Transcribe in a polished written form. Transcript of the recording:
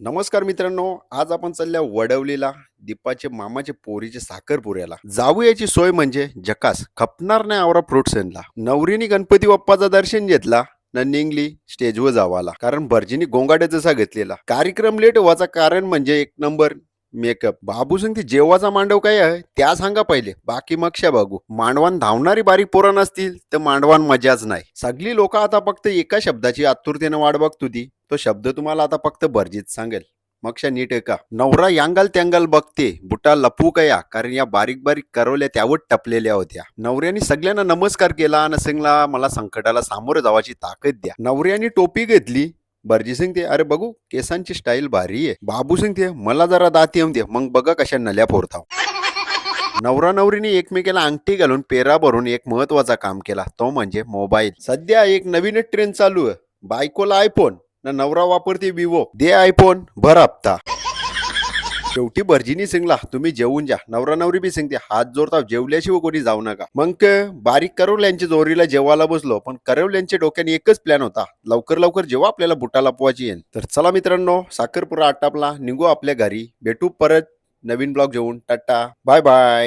नमस्कार मित्रांनो, आज आपण चालल्या वडवलीला दीपाचे मामाचे पोरीचे साखरपुऱ्याला. जावयाची सोय म्हणजे जकास खपणार नाही आवरा फ्रूट सेनला. नवरीने गणपती बाप्पाचं दर्शन घेतला न निघली स्टेजवर जावाला, कारण भर्जीनी गोंगाडे जसा घेतलेला. कार्यक्रम लेट व्हायचा कारण म्हणजे एक नंबर मेकअप. बाबू सांगते जेवाचा मांडव काय आहे त्या सांगा पहिले, बाकी मग शा बघू. मांडवान धावणारी बारीक पोरं नसतील तर मांडवान मजाच नाही. सगळी लोक आता फक्त एका शब्दाची आतुरतेने वाट बघत होती. तो शब्द तुम्हाला आता फक्त भरजीत सांगेल. मक्षा नीट आहे का. नवरा यांगल त्यांगल बघते बुटा लपू कया, कारण या बारीक बारीक करवल्या त्यावर टपलेल्या होत्या. नवऱ्याने सगळ्यांना नमस्कार केला आणि सांगला मला संकटाला सामोरं जावाची ताकद द्या. नवऱ्याने टोपी घेतली. भरजी सांगते अरे बघू केसांची स्टाईल भारी आहे. बाबू सांगते मला जरा दात येऊन दे मग बघा कशा नल्या फोडताव. नवरा नवरीने एकमेकाला अंगठी घालून पेरा भरून एक महत्वाचा काम केला, तो म्हणजे मोबाईल. सध्या एक नवीन ट्रेंड चालू आहे. बायकोला आयफोन ना नवरा वापरते विवो, दे आयफोन भर हप्ता. शेवटी भर्जीनी सिंगला तुम्ही जेवून जा. नवरा नवरी बी सांगते हात जोडता जेवल्याशिवाय कोणी जाऊ नका. मग बारीक करवल्यांच्या जोरीला जेवायला बसलो, पण करवल्यांच्या डोक्याने एकच प्लॅन होता, लवकर लवकर जेव्हा आपल्याला बुटा लपवायची येईल. तर चला मित्रांनो, साखरपुरा आटापला, निघू आपल्या घरी. भेटू परत नवीन ब्लॉग जेवून. Tata bye bye.